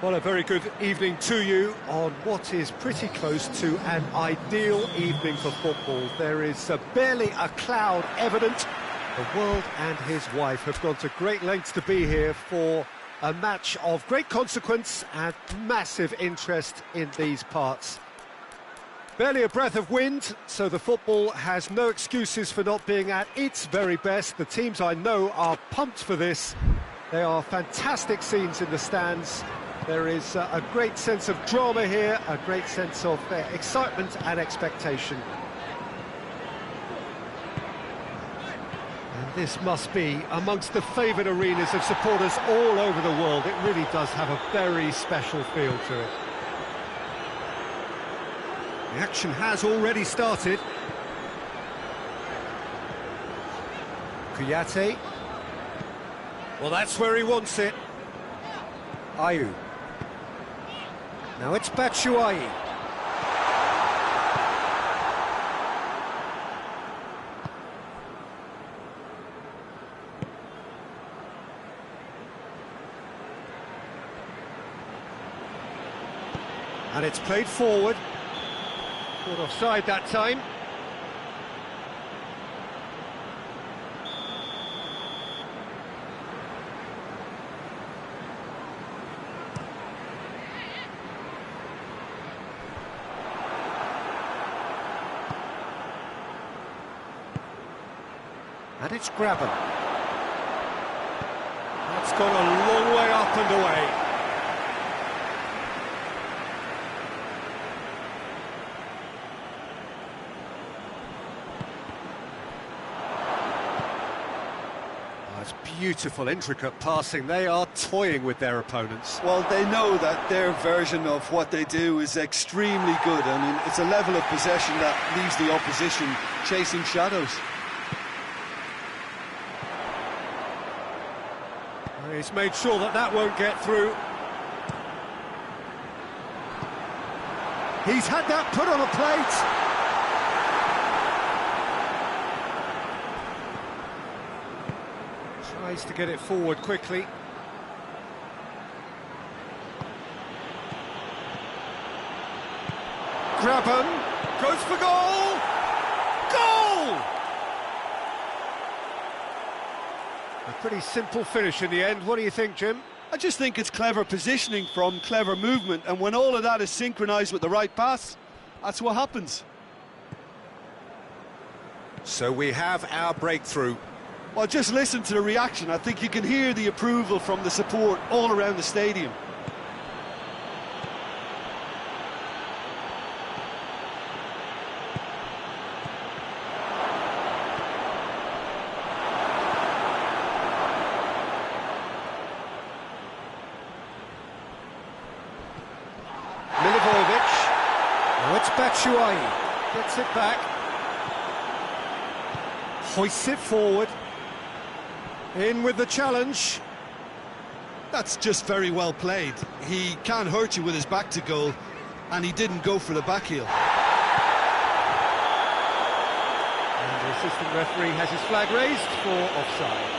Well, a very good evening to you on what is pretty close to an ideal evening for football. There is barely a cloud evident. The world and his wife have gone to great lengths to be here for a match of great consequence and massive interest in these parts. Barely a breath of wind, so the football has no excuses for not being at its very best. The teams I know are pumped for this. There are fantastic scenes in the stands. There is a great sense of drama here, a great sense of excitement and expectation. And this must be amongst the favoured arenas of supporters all over the world. It really does have a very special feel to it. The action has already started. Kouyaté. Well, that's where he wants it. Ayew. Now it's Batshuayi. And it's played forward. Caught offside that time. And it's Graben. That's gone a long way up and away. Oh, it's beautiful, intricate passing. They are toying with their opponents. Well, they know that their version of what they do is extremely good. I mean, it's a level of possession that leaves the opposition chasing shadows. He's made sure that that won't get through. He's had that put on a plate. Tries to get it forward quickly. Graben goes for goal. Goal! A pretty simple finish in the end. What do you think, Jim? I just think it's clever positioning from clever movement, and when all of that is synchronised with the right pass, that's what happens. So we have our breakthrough. Well, just listen to the reaction. I think you can hear the approval from the support all around the stadium. Now it's Batshuayi, gets it back, hoists it forward, in with the challenge. That's just very well played. He can't hurt you with his back to goal, and he didn't go for the back heel. And the assistant referee has his flag raised for offside.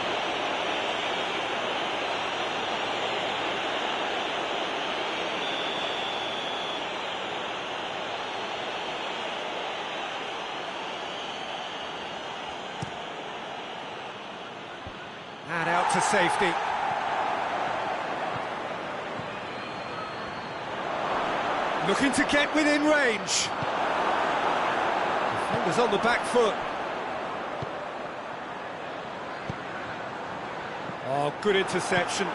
And out to safety. Looking to get within range. Defender's on the back foot. Oh, good interception.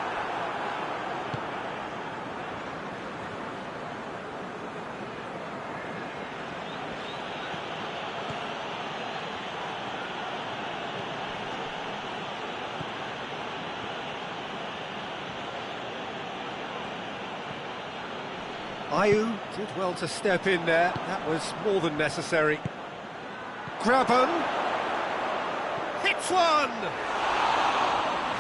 Ayew did well to step in there. That was more than necessary. Graben hits one!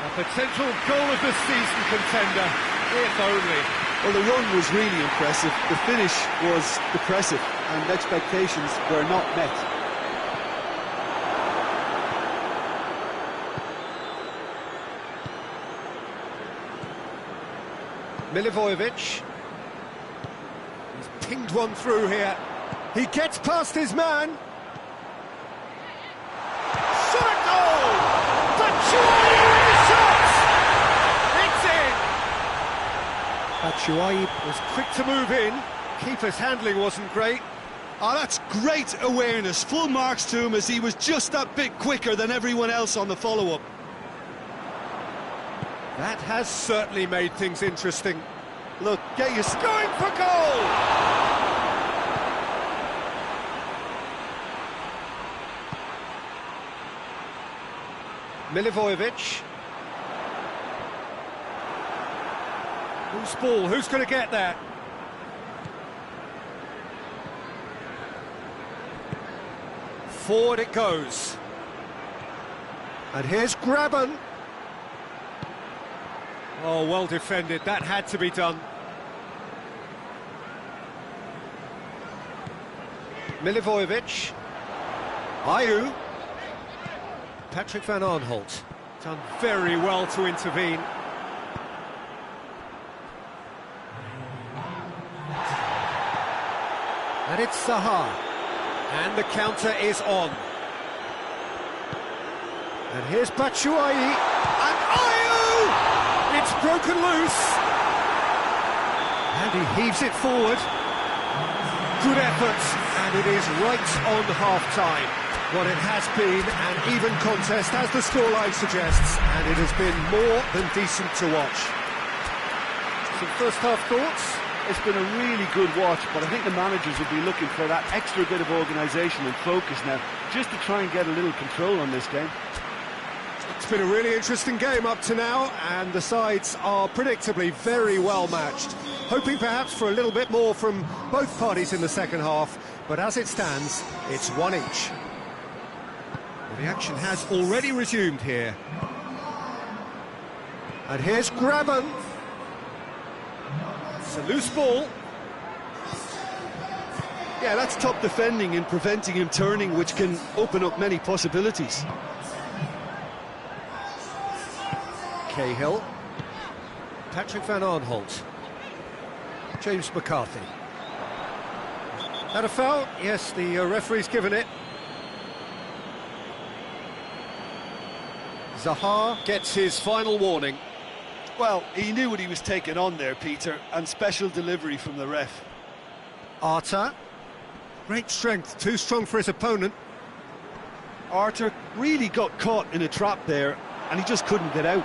A potential goal of the season contender, if only. Well, the run was really impressive. The finish was depressive, and expectations were not met. Milivojevic. He's pinged one through here. He gets past his man. Shot a goal! Batshuayi with the shot! It's in! Batshuayi was quick to move in. Keeper's handling wasn't great. Oh, that's great awareness. Full marks to him as he was just that bit quicker than everyone else on the follow-up. That has certainly made things interesting. Look, get your... Going for goal! Milivojevic. Who's ball? Who's going to get that? Forward it goes. And here's Graben. Oh, well defended. That had to be done. Milivojevic. Ayew. Patrick van Aanholt. Done very well to intervene. And it's Zaha. And the counter is on. And here's Batshuayi. And Ayew! It's broken loose. And he heaves it forward. Good effort. And it is right on half-time. What it has been an even contest, as the scoreline suggests, and it has been more than decent to watch. Some first-half thoughts? It's been a really good watch, but I think the managers will be looking for that extra bit of organisation and focus now, just to try and get a little control on this game. It's been a really interesting game up to now, and the sides are predictably very well matched. Hoping perhaps for a little bit more from both parties in the second half, but as it stands, it's one each. Well, the action has already resumed here. And here's Graben. It's a loose ball. Yeah, that's top defending and preventing him turning, which can open up many possibilities. Cahill. Patrick van Aanholt. James McCarthy. Had a foul? Yes, the referee's given it. Zaha gets his final warning. Well, he knew what he was taking on there, Peter, and special delivery from the ref. Arta. Great strength, too strong for his opponent. Arthur really got caught in a trap there, and he just couldn't get out.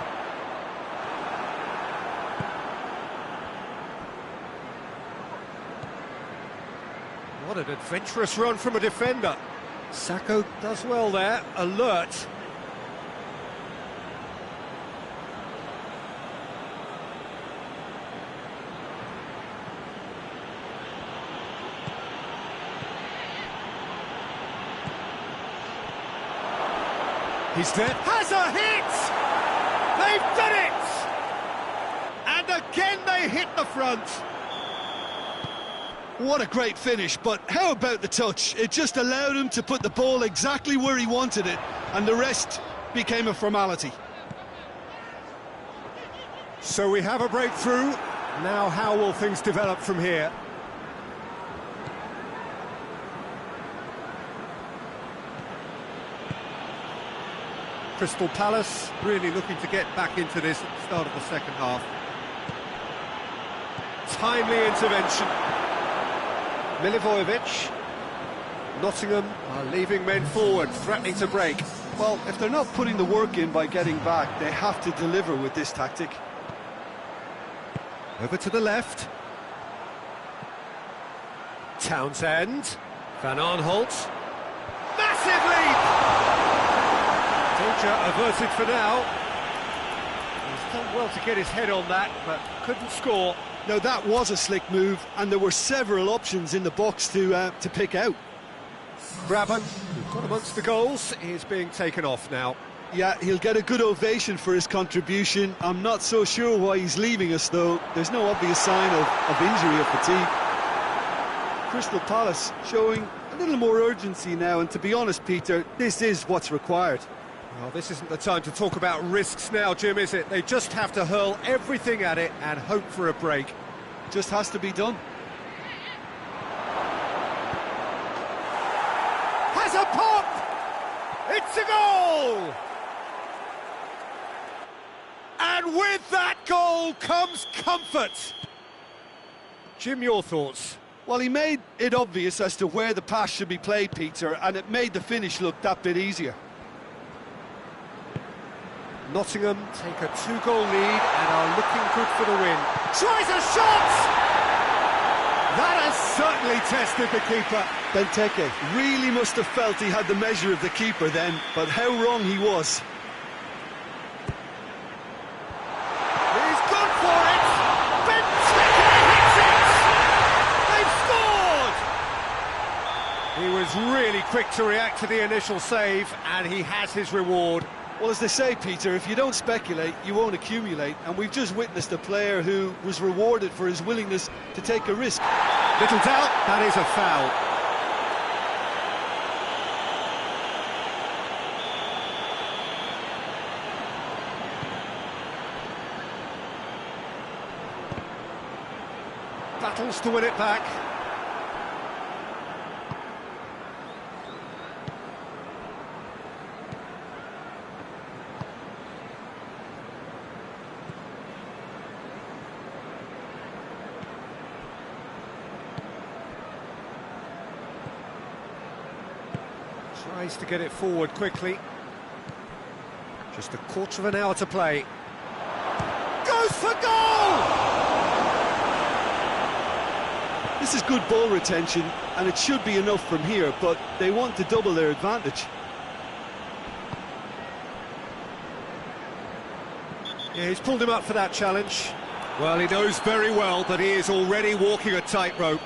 What an adventurous run from a defender. Sacco does well there, alert. He's there. Has a hit! They've done it! And again they hit the front. What a great finish, but how about the touch? It just allowed him to put the ball exactly where he wanted it, and the rest became a formality. So we have a breakthrough. Now how will things develop from here? Crystal Palace really looking to get back into this at the start of the second half. Timely intervention. Milivojevic. Nottingham are leaving men forward, threatening to break. Well, if they're not putting the work in by getting back, they have to deliver with this tactic. Over to the left. Townsend. Van Aanholt. Massive lead! Danger averted for now. He's done well to get his head on that, but couldn't score. Now that was a slick move, and there were several options in the box to pick out. Graben, who's got amongst the goals, is being taken off now. Yeah, he'll get a good ovation for his contribution. I'm not so sure why he's leaving us, though. There's no obvious sign of injury or fatigue. Crystal Palace showing a little more urgency now, and to be honest, Peter, this is what's required. Well, this isn't the time to talk about risks now, Jim, is it? They just have to hurl everything at it and hope for a break. Just has to be done. Has a pop! It's a goal! And with that goal comes comfort. Jim, your thoughts? Well, he made it obvious as to where the pass should be played, Peter, and it made the finish look that bit easier. Nottingham take a 2-goal lead and are looking good for the win. Tries a shot! That has certainly tested the keeper. Benteke really must have felt he had the measure of the keeper then, but how wrong he was. He's gone for it! Benteke hits it! They've scored! He was really quick to react to the initial save, and he has his reward. Well, as they say, Peter, if you don't speculate, you won't accumulate, and we've just witnessed a player who was rewarded for his willingness to take a risk. Little doubt, that is a foul. Battles to win it back. Tries to get it forward quickly. Just a quarter of an hour to play. Goes for goal! This is good ball retention, and it should be enough from here, but they want to double their advantage. Yeah, he's pulled him up for that challenge. Well, he knows very well that he is already walking a tightrope.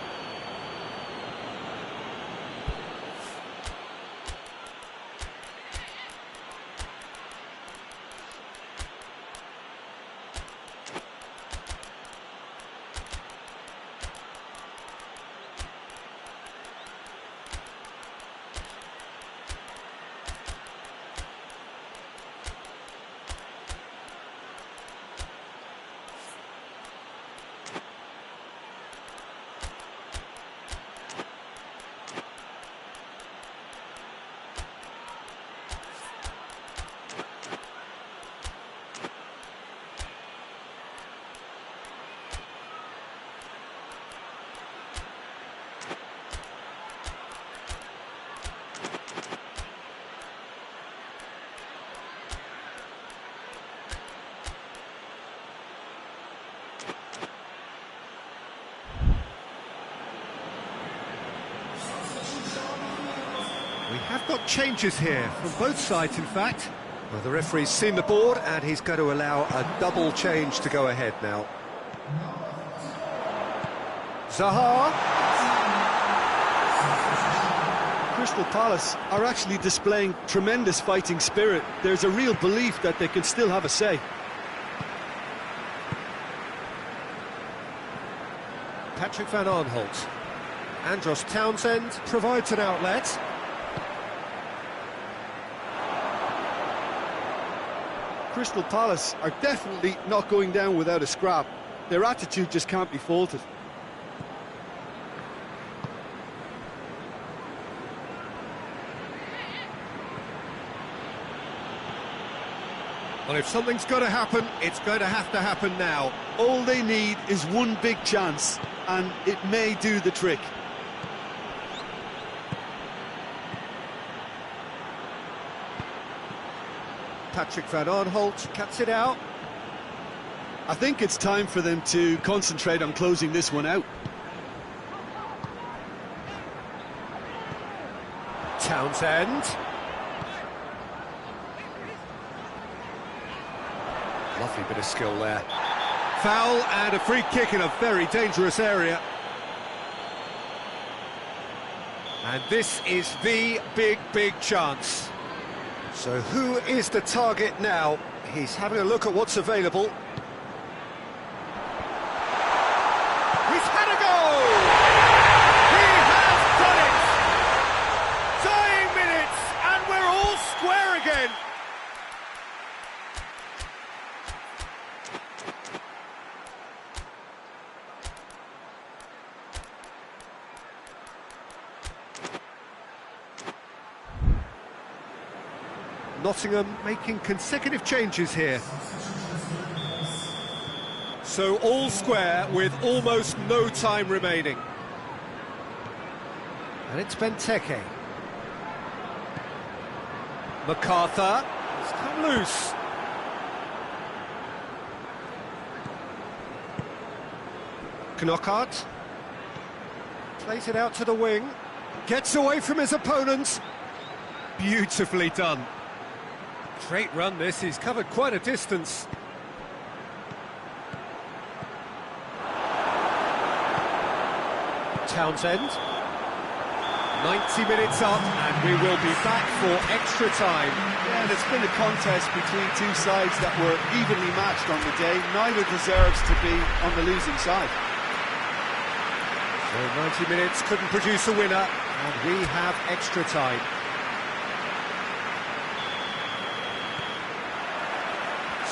We have got changes here, from both sides in fact. Well, the referee's seen the board and he's going to allow a double change to go ahead now. Zaha. Crystal Palace are actually displaying tremendous fighting spirit. There's a real belief that they can still have a say. Patrick Van Aanholt. Andros Townsend provides an outlet. Crystal Palace are definitely not going down without a scrap. Their attitude just can't be faulted. Well, if something's got to happen, it's going to happen now. All they need is one big chance, and it may do the trick. Patrick Van Aanholt cuts it out. I think it's time for them to concentrate on closing this one out. Townsend. Lovely bit of skill there. Foul and a free kick in a very dangerous area. And this is the big chance. So who is the target now? He's having a look at what's available. He's had a goal! He has done it! Dying minutes, and we're all square again. Nottingham making consecutive changes here. So all square with almost no time remaining. And it's Benteke. MacArthur has come loose. Knockaert plays it out to the wing. Gets away from his opponents. Beautifully done. Great run this, he's covered quite a distance. Townsend. 90 minutes up and we will be back for extra time. Yeah, and it's been a contest between two sides that were evenly matched on the day. Neither deserves to be on the losing side. So 90 minutes couldn't produce a winner and we have extra time.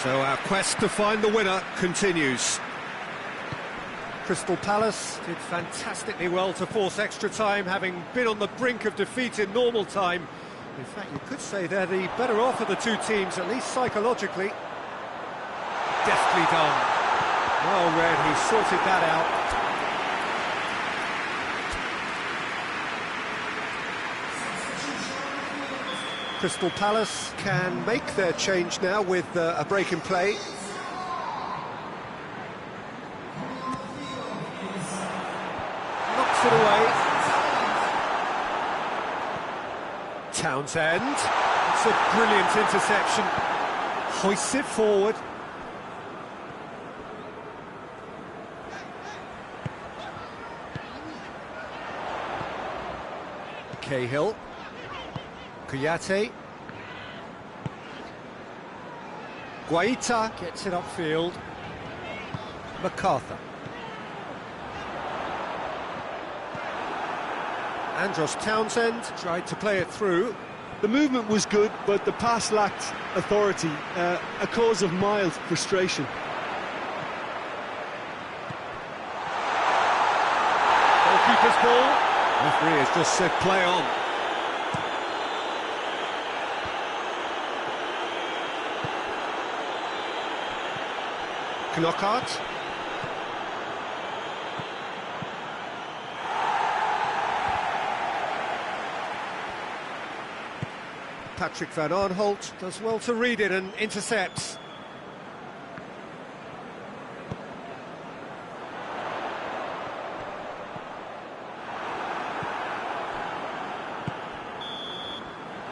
So our quest to find the winner continues. Crystal Palace did fantastically well to force extra time, having been on the brink of defeat in normal time. In fact, you could say they're the better off of the two teams, at least psychologically. Deftly done. Well read, he sorted that out. Crystal Palace can make their change now with a break in play. Knocks it away. Townsend. It's a brilliant interception. Hoists it forward. Cahill. Kouyaté. Guaita gets it upfield. MacArthur. Andros Townsend tried to play it through. The movement was good, but the pass lacked authority, a cause of mild frustration. Goalkeeper's ball. Referee has just said play on. Knockaert. Patrick van Aanholt does well to read it and intercepts.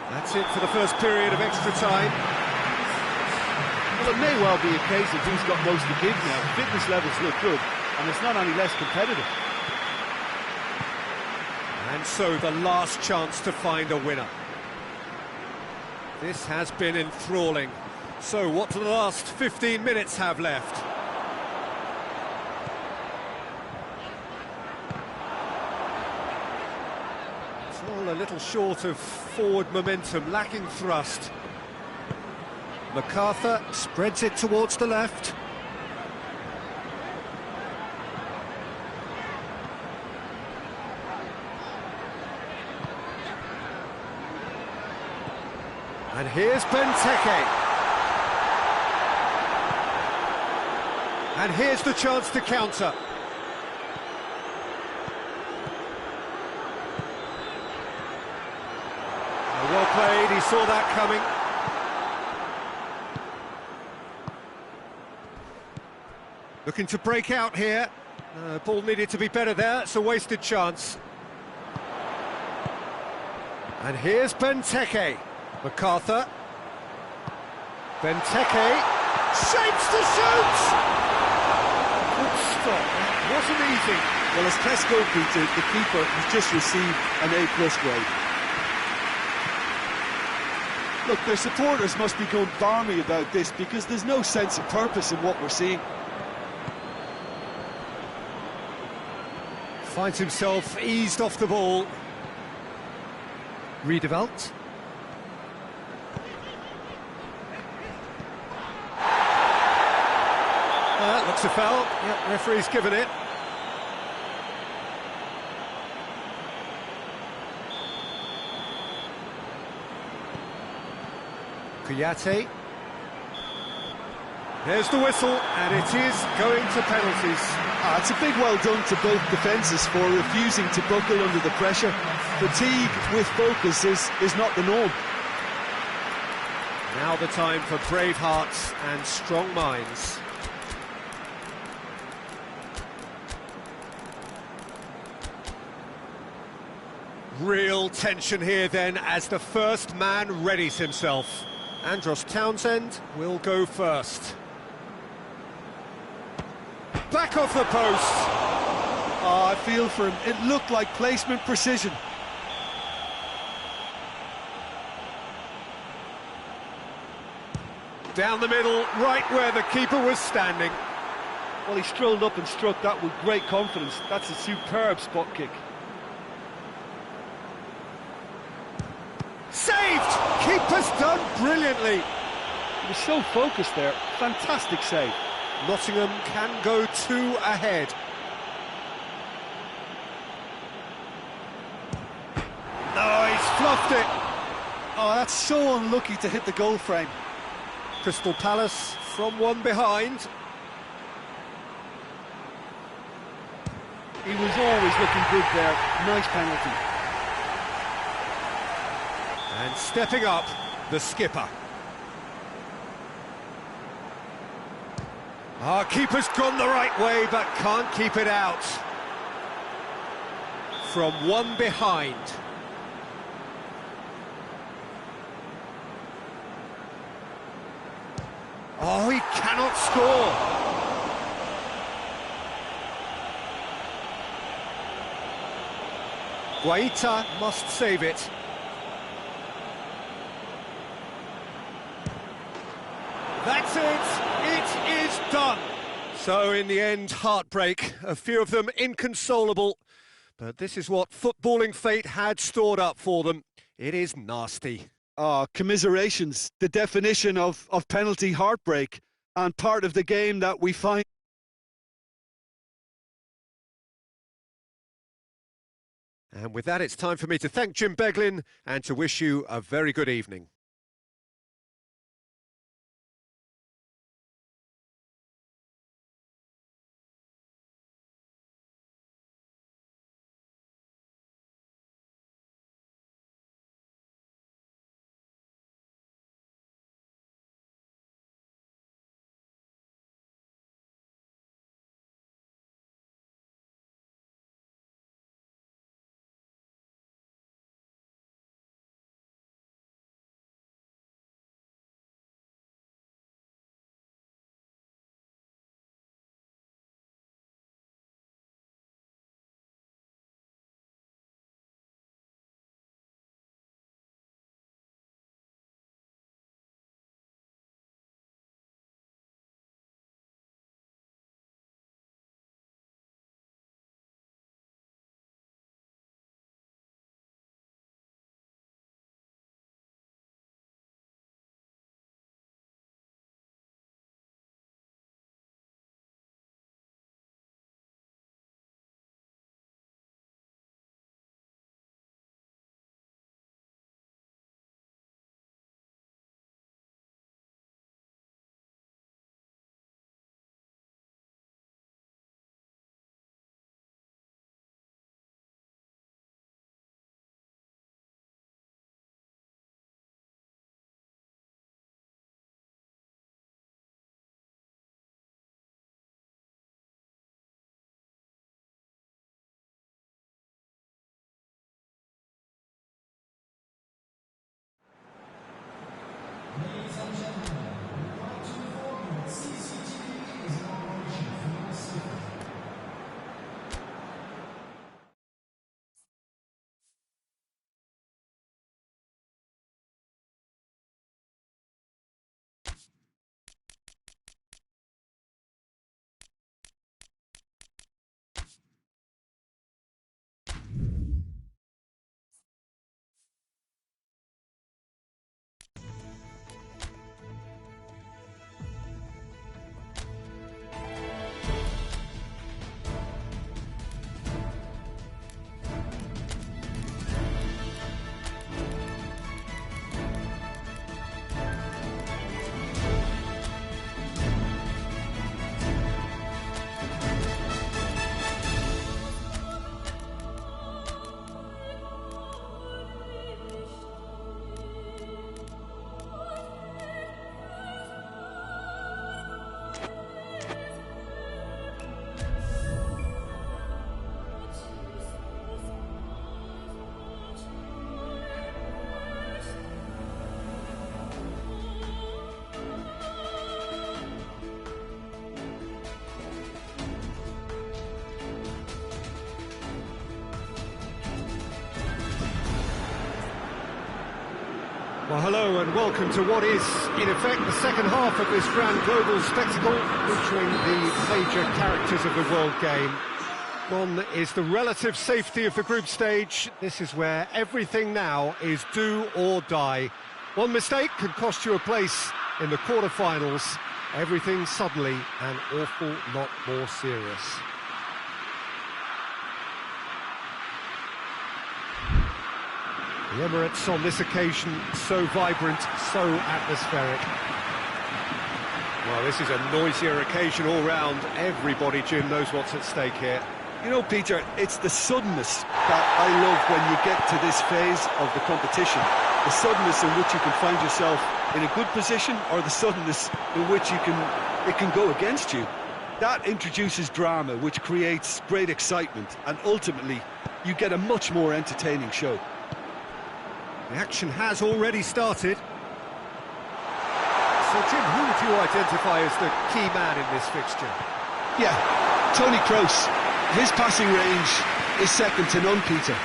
That's it for the first period of extra time. Well, it may well be a case of who's got most to give now. Fitness levels look good, and it's not any less competitive. And so the last chance to find a winner. This has been enthralling. So what do the last 15 minutes have left? It's all a little short of forward momentum, lacking thrust. MacArthur spreads it towards the left. And here's Benteke. And here's the chance to counter. Well played, he saw that coming. Looking to break out here. Ball needed to be better there, it's a wasted chance. And here's Benteke. MacArthur. Benteke shapes to shoot! Good stop, that wasn't easy. Well, as test goalkeeper, the keeper has just received an A+ grade. Look, their supporters must be going balmy about this because there's no sense of purpose in what we're seeing. Finds himself eased off the ball. Riedewald. Looks a foul. Yep, referee's given it. Kouyaté. There's the whistle, and it is going to penalties. It's a big well done to both defences for refusing to buckle under the pressure. Fatigue with focus is not the norm. Now the time for brave hearts and strong minds. Real tension here then as the first man readies himself. Andros Townsend will go first. Back off the post. Oh, I feel for him. It looked like placement precision. Down the middle, right where the keeper was standing. Well, he strolled up and struck that with great confidence. That's a superb spot kick. Saved! Keeper's done brilliantly. He was so focused there. Fantastic save. Nottingham can go 2 ahead. No, he's fluffed it. Oh, that's so unlucky to hit the goal frame. Crystal Palace from one behind. He was always looking good there. Nice penalty. And stepping up, the skipper. Our keeper's gone the right way, but can't keep it out. From one behind. Oh, he cannot score. Guaita must save it. That's it. It is done. So in the end, heartbreak. A few of them inconsolable. But this is what footballing fate had stored up for them. It is nasty. Oh, commiserations, the definition of penalty heartbreak, and part of the game that we find. And with that, it's time for me to thank Jim Beglin and to wish you a very good evening. Well, hello and welcome to what is, in effect, the second half of this grand global spectacle featuring the major characters of the world game. Gone is the relative safety of the group stage. This is where everything now is do or die. One mistake could cost you a place in the quarter-finals. Everything suddenly an awful lot more serious. The Emirates on this occasion, so vibrant, so atmospheric. Well, this is a noisier occasion all round. Everybody, Jim, knows what's at stake here. You know, Peter, it's the suddenness that I love when you get to this phase of the competition. The suddenness in which you can find yourself in a good position, or the suddenness in which it can go against you. That introduces drama, which creates great excitement, and ultimately you get a much more entertaining show. The action has already started. So, Jim, who would you identify as the key man in this fixture? Yeah, Toni Kroos. His passing range is second to none, Peter.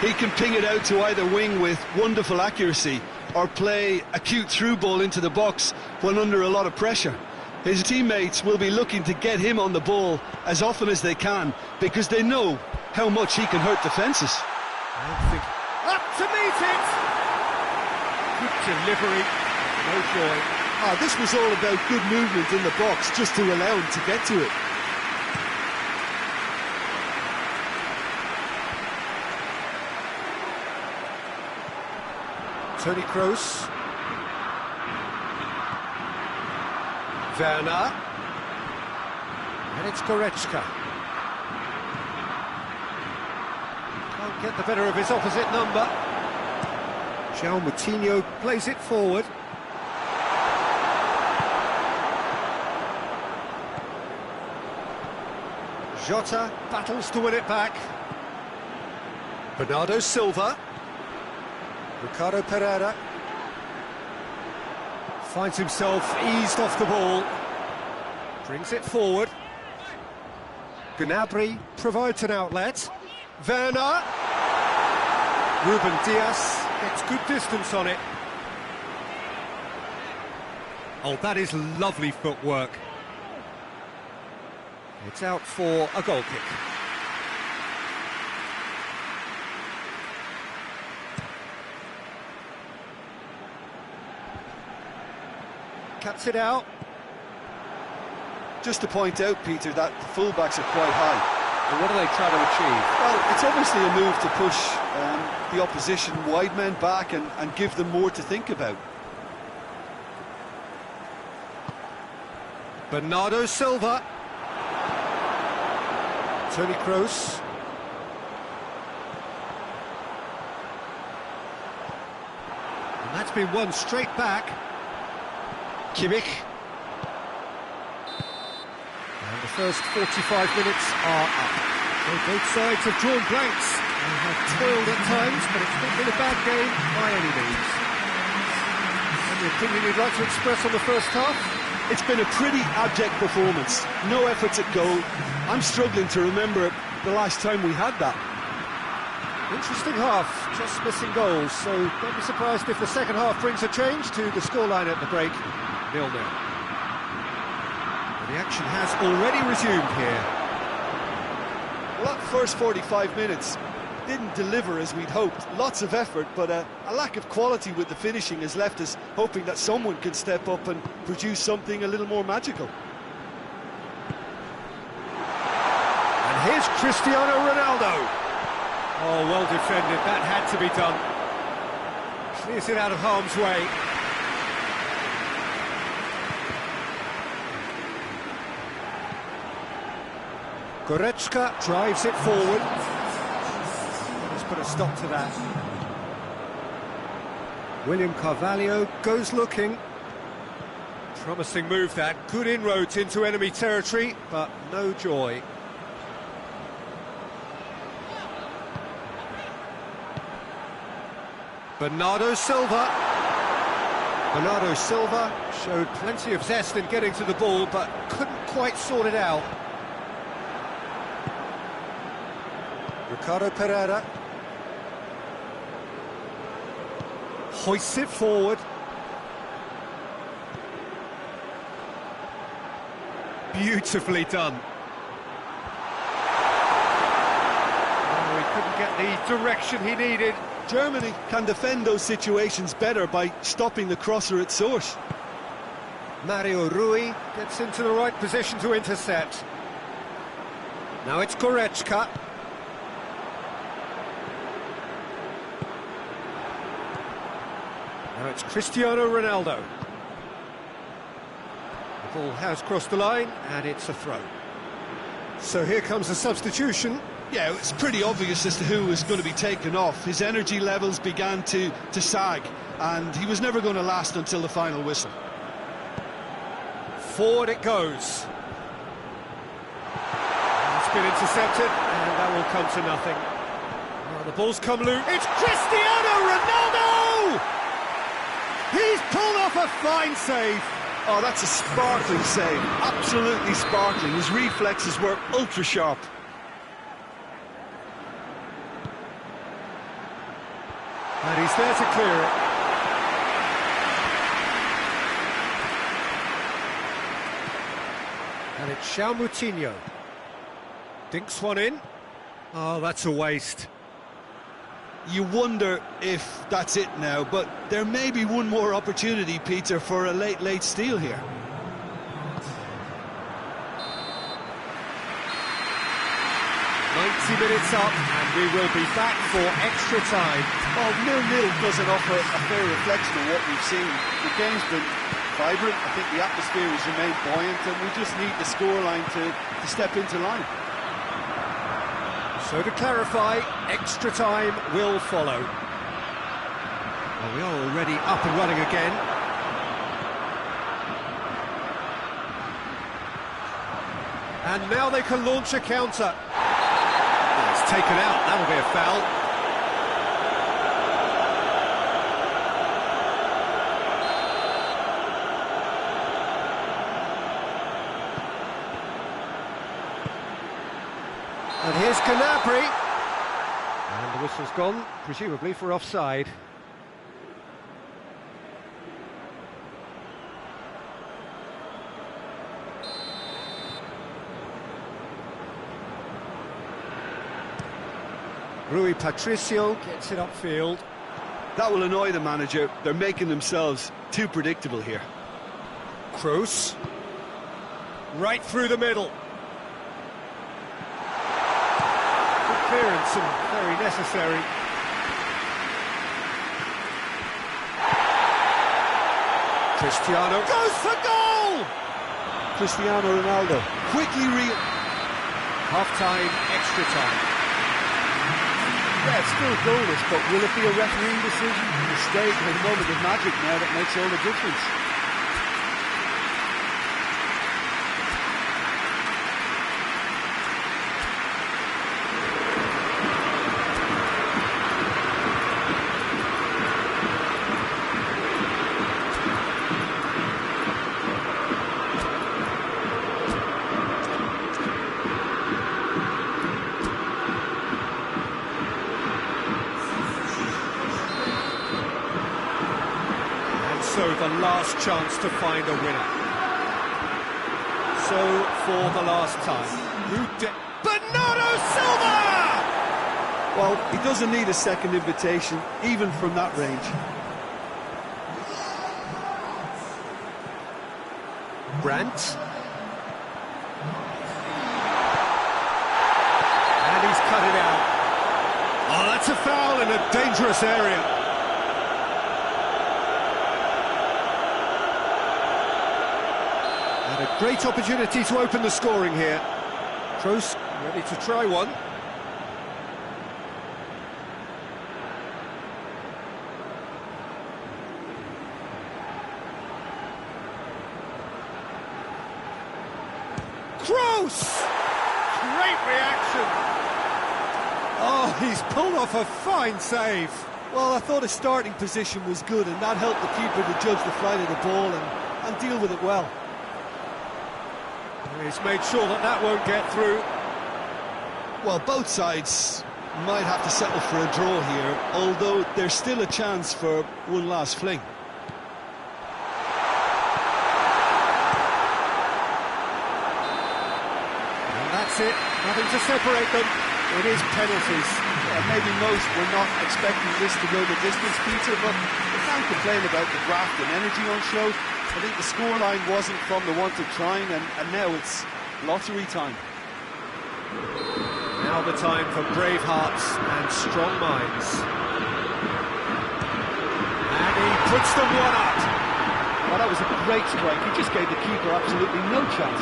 He can ping it out to either wing with wonderful accuracy or play a cute through ball into the box when under a lot of pressure. His teammates will be looking to get him on the ball as often as they can because they know how much he can hurt defences. Up to meet it! Good delivery, no joy. This was all about good movement in the box just to allow him to get to it. Toni Kroos. Werner. And it's Goretzka. Can't get the better of his opposite number. João Moutinho plays it forward. Jota battles to win it back. Bernardo Silva. Ricardo Pereira finds himself eased off the ball. Brings it forward. Gnabry provides an outlet. Werner. Ruben Dias gets good distance on it. Oh, that is lovely footwork. It's out for a goal kick. Cuts it out. Just to point out, Peter, that the fullbacks are quite high. And what do they try to achieve? Well, it's obviously a move to push the opposition wide men back and give them more to think about. Bernardo Silva. Toni Kroos. And that's been won straight back. Kimmich. And the first 45 minutes are up. So both sides have drawn blanks and have toiled at times, but it's not been a bad game by any means. Any opinion you'd like to express on the first half? It's been a pretty abject performance. No efforts at goal. I'm struggling to remember the last time we had that. Interesting half, just missing goals, so don't be surprised if the second half brings a change to the scoreline at the break. 0-0. The action has already resumed here. Well, that first 45 minutes didn't deliver as we'd hoped. Lots of effort, but a lack of quality with the finishing has left us hoping that someone can step up and produce something a little more magical. And here's Cristiano Ronaldo. Oh, well defended, that had to be done. Clears it out of harm's way. Goretzka drives it forward. Let's put a stop to that. William Carvalho goes looking. Promising move that. Good inroads into enemy territory, but no joy. Bernardo Silva. Bernardo Silva showed plenty of zest in getting to the ball, but couldn't quite sort it out. Ricardo Pereira. hoists it forward. Beautifully done. Oh, he couldn't get the direction he needed. Germany can defend those situations better by stopping the crosser at source. Mario Rui gets into the right position to intercept. Now it's Goretzka. Now it's Cristiano Ronaldo. The ball has crossed the line, and it's a throw. So here comes a substitution. Yeah, it's pretty obvious as to who was going to be taken off. His energy levels began to sag, and he was never going to last until the final whistle. Forward it goes. It's been intercepted, and that will come to nothing. Well, the ball's come loose. It's Cristiano Ronaldo! He's pulled off a fine save. Oh, that's a sparkling save. Absolutely sparkling. His reflexes were ultra sharp. And he's there to clear it. And it's Moutinho. Dinks one in. Oh, that's a waste. You wonder if that's it now, but there may be one more opportunity, Peter, for a late steal here. 90 minutes up, and we will be back for extra time. Well, 0-0 doesn't offer a fair reflection of what we've seen. The game's been vibrant. I think the atmosphere has remained buoyant, and we just need the scoreline to step into line. So to clarify, extra time will follow. Well, we are already up and running again. And now they can launch a counter. Oh, it's taken out, that'll be a foul. And here's Canabry. And the whistle's gone, presumably for offside. Rui Patricio gets it upfield. That will annoy the manager. They're making themselves too predictable here. Kroos. Right through the middle. Good clearance and very necessary. Cristiano goes for goal! Cristiano Ronaldo quickly Half-time, extra time. Yeah, it's still goalless, but will it be a refereeing decision, a mistake, or a moment of magic now that makes all the difference? So the last chance to find a winner. So for the last time, Bernardo Silva! Well, he doesn't need a second invitation, even from that range. Brandt. And he's cut it out. Oh, that's a foul in a dangerous area. And a great opportunity to open the scoring here. Kroos ready to try one. Kroos! Great reaction. Oh, he's pulled off a fine save. Well, I thought his starting position was good, and that helped the keeper to judge the flight of the ball and deal with it well. He's made sure that that won't get through. Well, both sides Might have to settle for a draw here, although there's still a chance for one last fling. And that's it, nothing to separate them. It is penalties. Yeah, maybe most were not expecting this to go the distance, Peter, but we can't complain about the graft and energy on show. I think the scoreline wasn't from the want of trying, and now it's lottery time. Now the time for brave hearts and strong minds. And he puts them one up. Well, that was a great strike. He just gave the keeper absolutely no chance.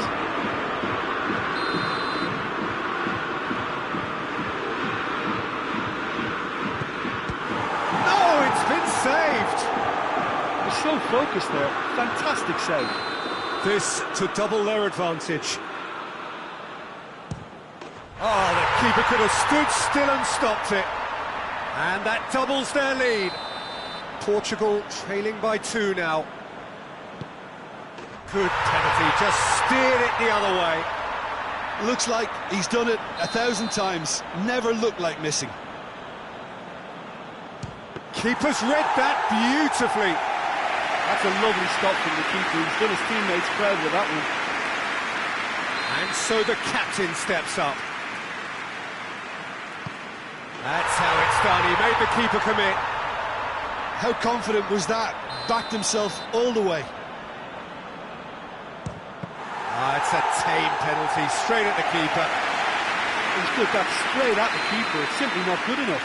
No, it's been saved. He's so focused there. Fantastic save. This to double their advantage. Oh, the keeper could have stood still and stopped it. And that doubles their lead. Portugal trailing by 2 now. Good penalty, just steered it the other way. Looks like he's done it 1,000 times. Never looked like missing. Keeper's read that beautifully. That's a lovely stop from the keeper. He's done his teammates proud with that one. And so the captain steps up. That's how it's done. He made the keeper commit. How confident was that? Backed himself all the way. It's a tame penalty, straight at the keeper. He's put that straight at the keeper. It's simply not good enough.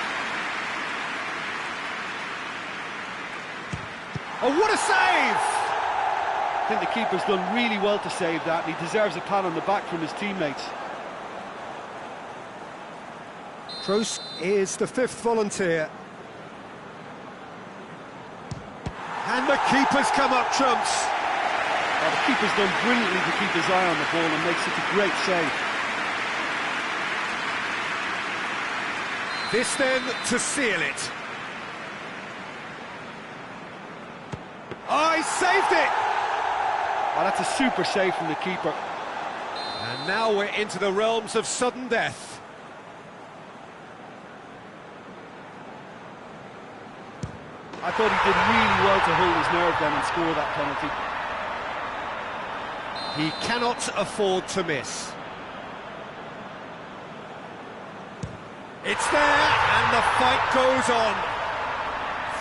Oh, what a save! I think the keeper's done really well to save that, and he deserves a pat on the back from his teammates. Kroos is the 5th volunteer. And the keeper's come up trumps. Well, the keeper's done brilliantly to keep his eye on the ball and make such a great save. This then to seal it. Oh, he saved it! Oh, that's a super save from the keeper. And now we're into the realms of sudden death. I thought he did really well to hold his nerve then and score that penalty. He cannot afford to miss. It's there, and the fight goes on.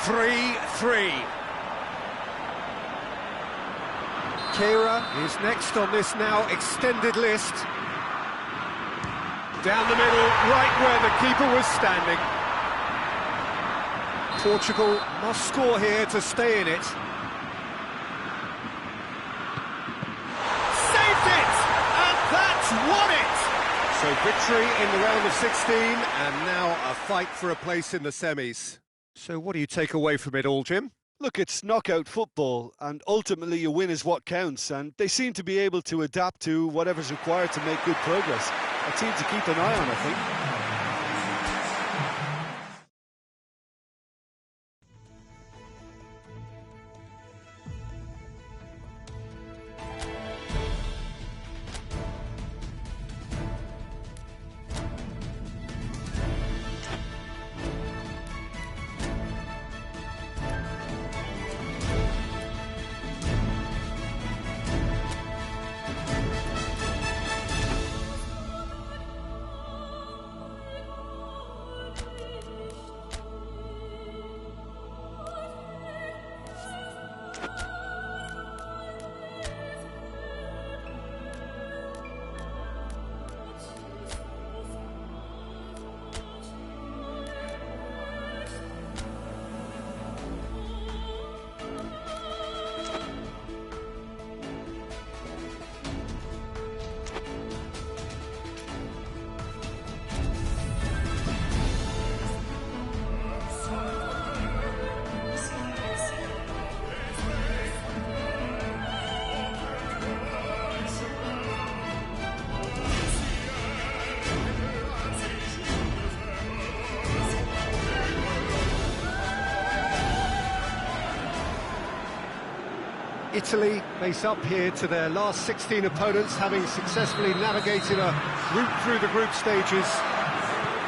3-3. Keira is next on this now extended list. Down the middle, right where the keeper was standing. Portugal must score here to stay in it. Saved it! And that's won it! So victory in the round of 16, and now a fight for a place in the semis. So what do you take away from it all, Jim? Look, it's knockout football, and ultimately a win is what counts, and they seem to be able to adapt to whatever's required to make good progress. A team to keep an eye on, I think. Italy face up here to their last 16 opponents, having successfully navigated a route through the group stages.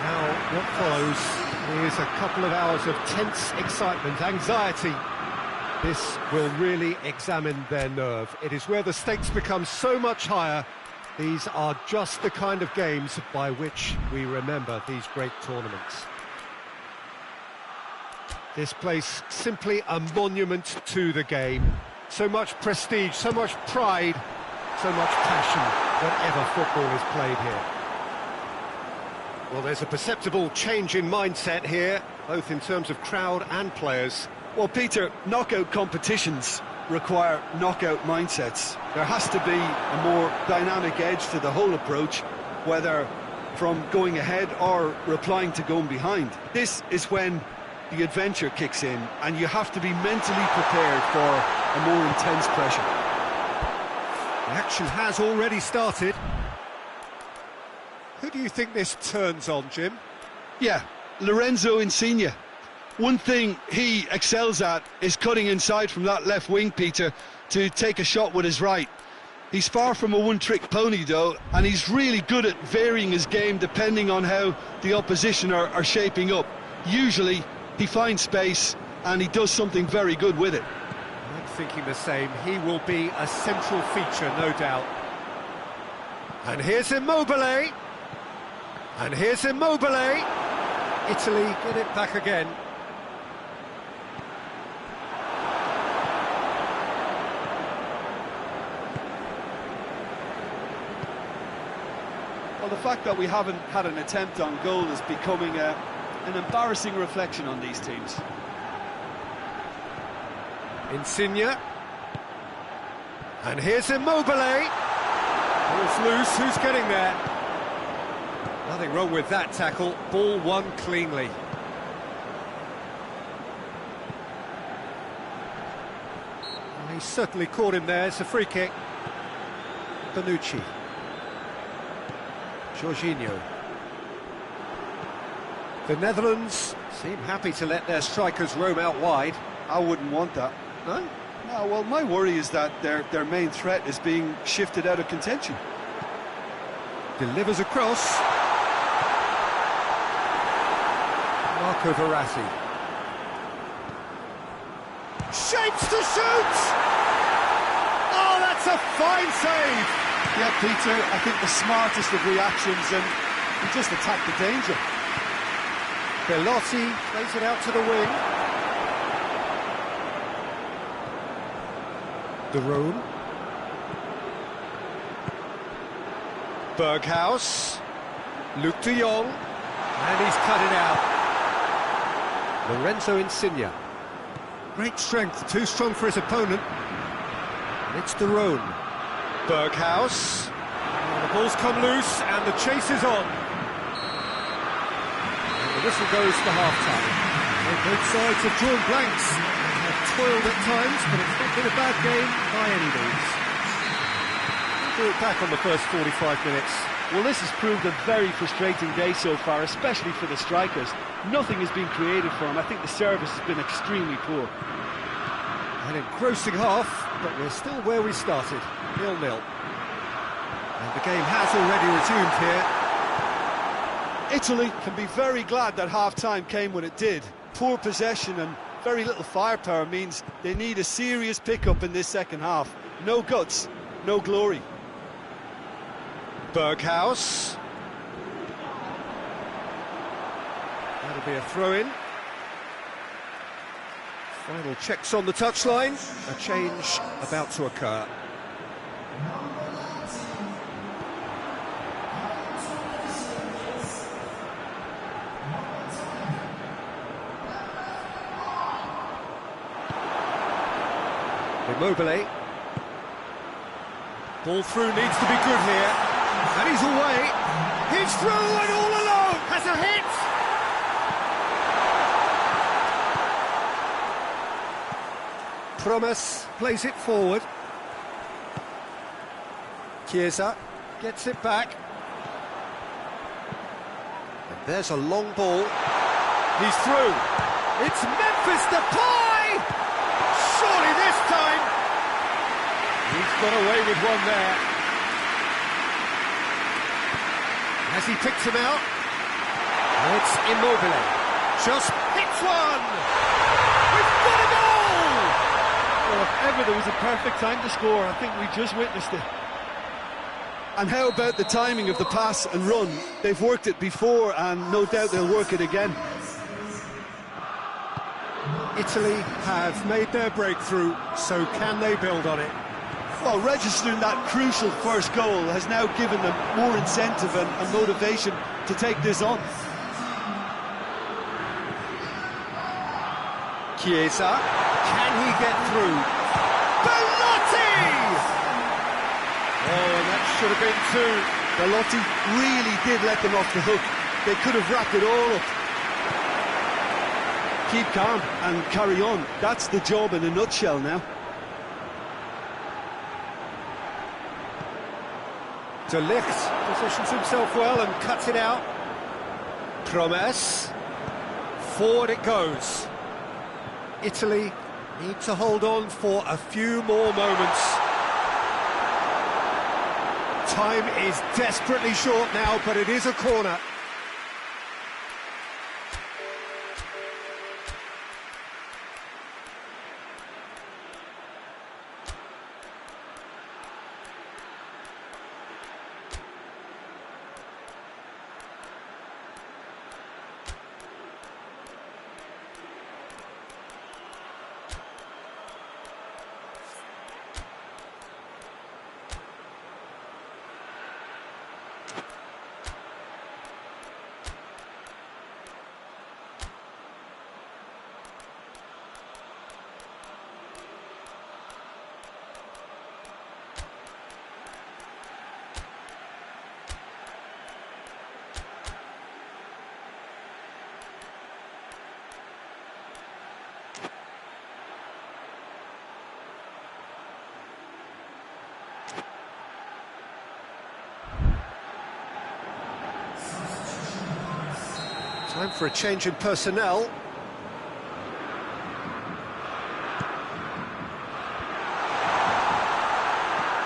Now, what follows is a couple of hours of tense excitement, anxiety. This will really examine their nerve. It is where the stakes become so much higher. These are just the kind of games by which we remember these great tournaments. This place, simply a monument to the game. So much prestige, so much pride, so much passion whenever football is played here. Well, there's a perceptible change in mindset here, both in terms of crowd and players. Well, Peter, knockout competitions require knockout mindsets. There has to be a more dynamic edge to the whole approach, whether from going ahead or replying to going behind. This is when the adventure kicks in, and you have to be mentally prepared for a more intense pressure. The action has already started. Who do you think this turns on, Jim? Yeah, Lorenzo Insigne. One thing he excels at is cutting inside from that left wing, Peter, to take a shot with his right. He's far from a one-trick pony, though, and he's really good at varying his game depending on how the opposition are shaping up. Usually, he finds space, and he does something very good with it. I'm thinking the same. He will be a central feature, no doubt. And here's Immobile. And here's Immobile. Italy get it back again. Well, the fact that we haven't had an attempt on goal is becoming an embarrassing reflection on these teams. Insigne. And here's Immobile. Ball's loose, who's getting there? Nothing wrong with that tackle, ball won cleanly. Well, he certainly caught him there, it's a free kick. Bonucci. Jorginho. The Netherlands seem happy to let their strikers roam out wide. I wouldn't want that. No? No, well, my worry is that their main threat is being shifted out of contention. Delivers across. Marco Verratti. Shapes to shoot! Oh, that's a fine save! Yeah, Peter, I think the smartest of reactions, and he just attacked the danger. Belotti plays it out to the wing. De Roon. Berghaus. Luc de Jong. And he's cut it out. Lorenzo Insigne. Great strength, too strong for his opponent. And it's De Roon. Berghaus. And the ball's come loose and the chase is on. And the whistle goes for half-time. Well, both sides have drawn blanks and have toiled at times, but it's not been a bad game by any means. We'll do it back on the first 45 minutes. Well, this has proved a very frustrating day so far, especially for the strikers. Nothing has been created for them. I think the service has been extremely poor. An engrossing half, but we're still where we started, 0-0. And the game has already resumed here. Italy can be very glad that half-time came when it did. Poor possession and very little firepower means they need a serious pickup in this second half. No guts, no glory. Berghaus. That'll be a throw-in. Final checks on the touchline. A change about to occur. Immobile. Ball through needs to be good here. And he's away. He's through and all alone. Has a hit. Promise plays it forward. Chiesa gets it back. And there's a long ball. He's through. It's Memphis Depay! Surely this time! He's got away with one there. Has he picked him out? It's Immobile. Just hits one! We've got a goal! Well, if ever there was a perfect time to score, I think we just witnessed it. And how about the timing of the pass and run? They've worked it before and no doubt they'll work it again. Italy have made their breakthrough, so can they build on it? Well, registering that crucial first goal has now given them more incentive and motivation to take this on. Chiesa, can he get through? Bellotti! Oh, and that should have been two. Bellotti really did let them off the hook. They could have wrapped it all up. Keep calm and carry on. That's the job in a nutshell now. De Ligt positions himself well and cuts it out. Promes. Forward it goes. Italy need to hold on for a few more moments. Time is desperately short now, but it is a corner. Time for a change in personnel.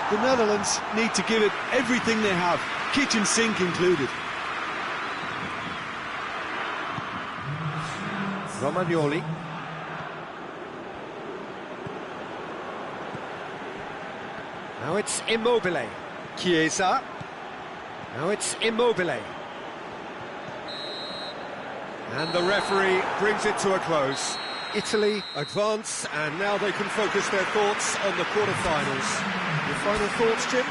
The Netherlands need to give it everything they have, kitchen sink included. Romagnoli. Now it's Immobile. Chiesa. Now it's Immobile. And the referee brings it to a close. Italy advance, and now they can focus their thoughts on the quarter-finals. Your final thoughts, Jim?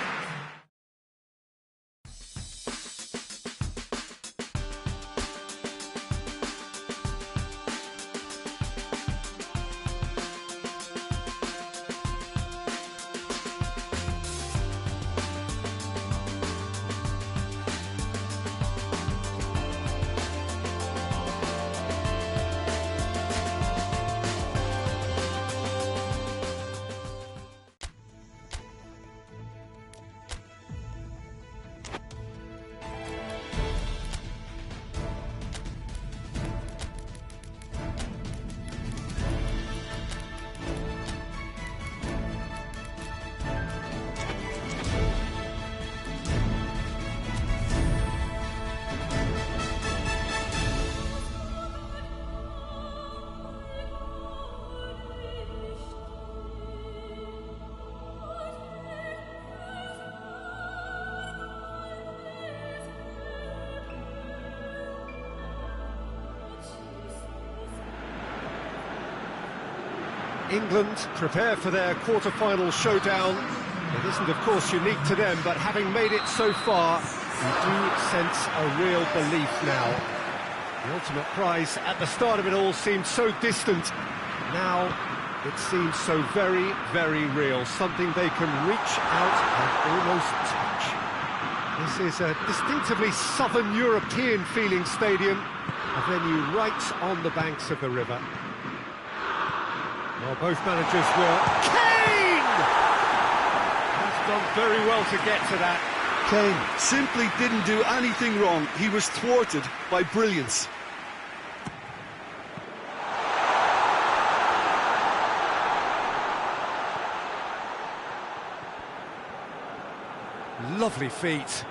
England prepare for their quarter-final showdown. It isn't, of course, unique to them, but having made it so far, you do sense a real belief now. The ultimate prize at the start of it all seemed so distant. Now it seems so very, very real, something they can reach out and almost touch. This is a distinctively southern European-feeling stadium, a venue right on the banks of the river. Well, both managers were... Kane! He's done very well to get to that. Kane simply didn't do anything wrong. He was thwarted by brilliance. Lovely feet.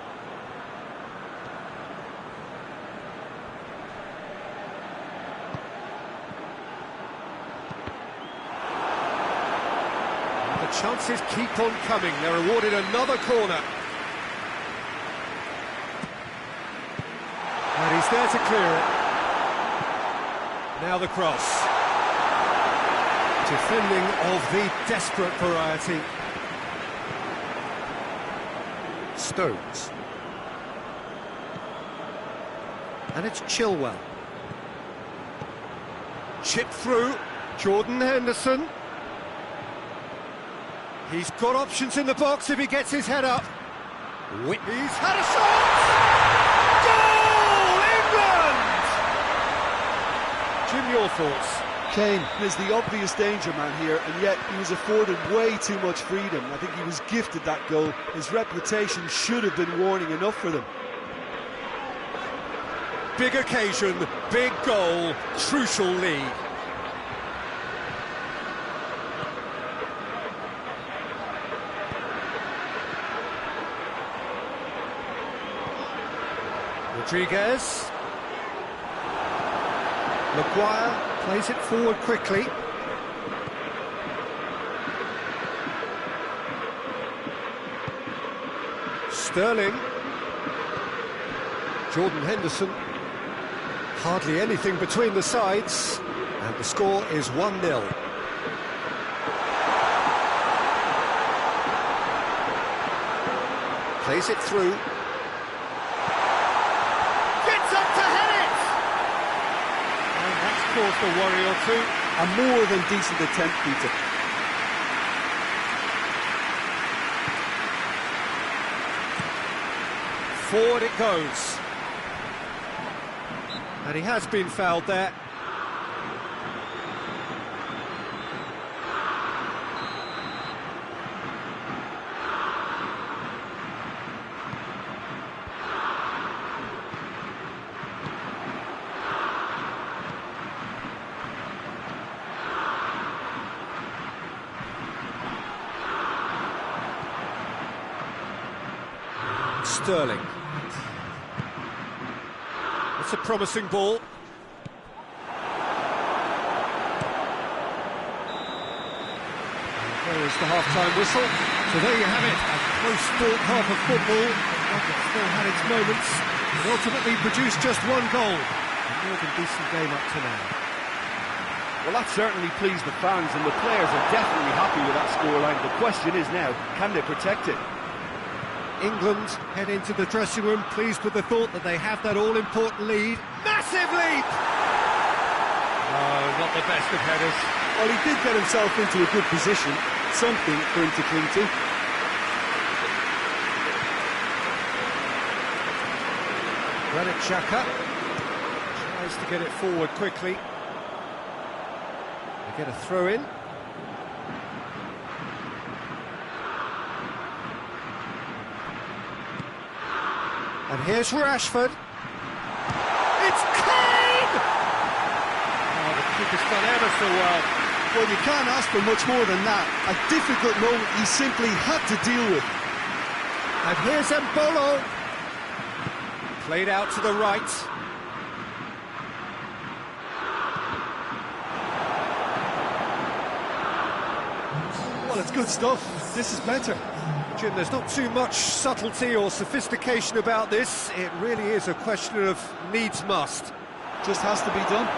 chances keep on coming. They're awarded another corner. And he's there to clear it. Now the cross. Defending of the desperate variety. Stones. And it's Chilwell. Chip through. Jordan Henderson. He's got options in the box if he gets his head up. Whitney's had a shot! Goal, England! Jim, your thoughts? Kane is the obvious danger man here, and yet he was afforded way too much freedom. I think he was gifted that goal. His reputation should have been warning enough for them. Big occasion, big goal, crucial lead. Rodriguez. Maguire plays it forward quickly. Sterling. Jordan Henderson. Hardly anything between the sides, and the score is 1-0. Plays it through. Gets up to head it! And that's caused a worry or two. A more than decent attempt, Peter. Forward it goes. And he has been fouled there. Sterling. It's a promising ball. There is the half-time whistle. So there you have it, a close-fought half of football, one that still had its moments, and ultimately produced just one goal. A more than decent game up to now. Well, that certainly pleased the fans, and the players are definitely happy with that scoreline. The question is now, can they protect it? England head into the dressing room pleased with the thought that they have that all-important lead. Massive leap! Oh, not the best of headers. Well, he did get himself into a good position, something for him to cling to. Granit Xhaka tries to get it forward quickly. They get a throw in. And here's Rashford. It's Kane! Oh, the keeper's done ever so well. Well, you can't ask for much more than that. A difficult moment he simply had to deal with. And here's Mbolo. Played out to the right. Well, it's good stuff. This is better. Jim, there's not too much subtlety or sophistication about this. It really is a question of needs must. Just has to be done.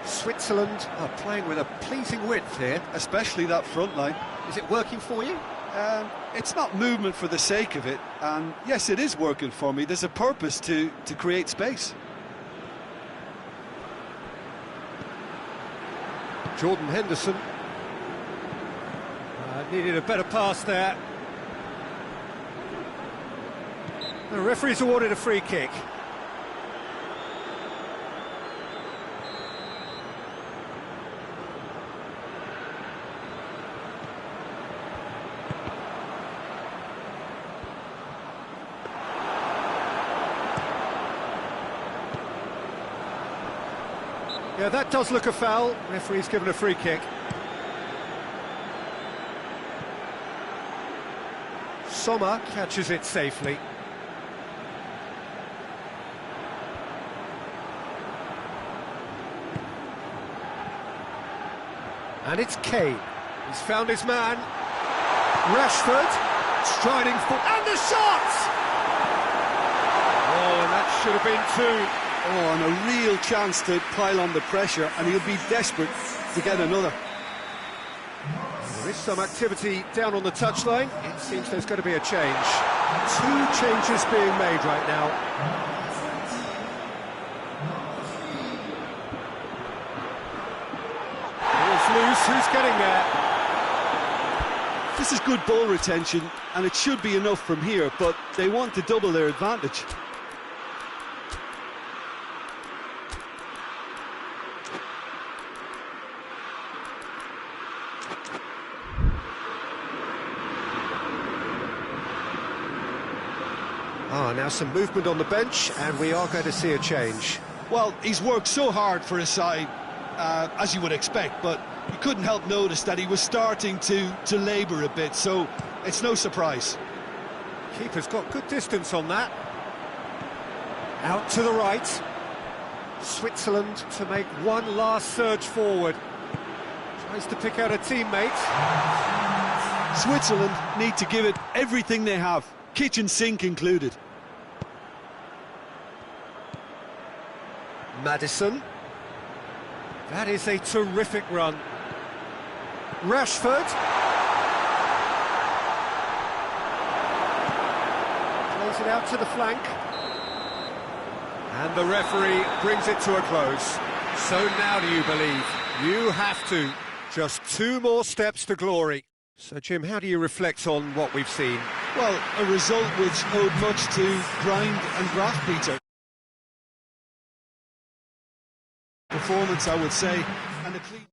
Switzerland are playing with a pleasing width here. Especially that front line. Is it working for you? It's not movement for the sake of it, and yes, it is working for me. There's a purpose to create space. Jordan Henderson needed a better pass there. The referee's awarded a free kick. Yeah, that does look a foul. Referee's given a free kick. Sommer catches it safely. And it's Kane. He's found his man. Rashford, striding forward, and the shot! Oh, and that should have been two. Oh, and a real chance to pile on the pressure, and he'll be desperate to get another. There is some activity down on the touchline. It seems there's going to be a change. Two changes being made right now. Ball's loose, who's getting there? This is good ball retention, and it should be enough from here, but they want to double their advantage. Now some movement on the bench, and we are going to see a change. Well, he's worked so hard for his side, as you would expect, but you couldn't help notice that he was starting to labour a bit, so it's no surprise. Keeper's got good distance on that. Out to the right. Switzerland to make one last surge forward. Tries to pick out a teammate. Switzerland need to give it everything they have, kitchen sink included. Maddison. That is a terrific run. Rashford. Plays it out to the flank. And the referee brings it to a close. So now do you believe? You have to. Just two more steps to glory. So, Jim, how do you reflect on what we've seen? Well, a result which owed much to grind and graft, Peter. Performance, I would say, and a clean...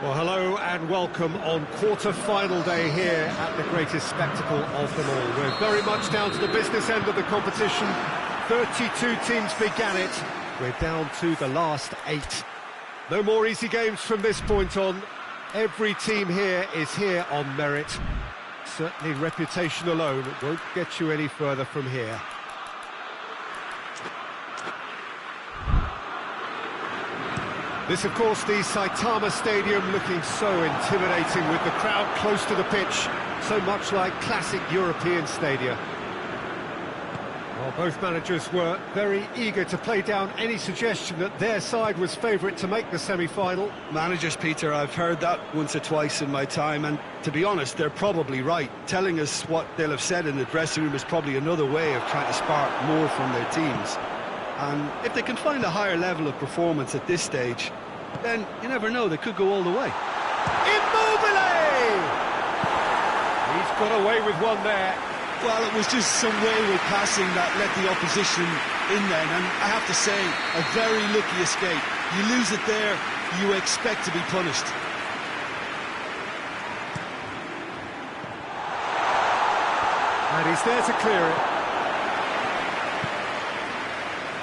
Well, hello and welcome on quarter-final day here at the greatest spectacle of them all. We're very much down to the business end of the competition. 32 teams began it. We're down to the last 8. No more easy games from this point on. Every team here is here on merit. Certainly reputation alone won't get you any further from here. This, of course, the Saitama Stadium, looking so intimidating with the crowd close to the pitch, so much like classic European stadia. Well, both managers were very eager to play down any suggestion that their side was favourite to make the semi-final. Managers, Peter, I've heard that once or twice in my time, and to be honest, they're probably right. Telling us what they'll have said in the dressing room is probably another way of trying to spark more from their teams. And if they can find a higher level of performance at this stage, then you never know, they could go all the way. Immobile! He's got away with one there. Well, it was just some wayward passing that let the opposition in then, and I have to say, a very lucky escape. You lose it there, you expect to be punished. And he's there to clear it.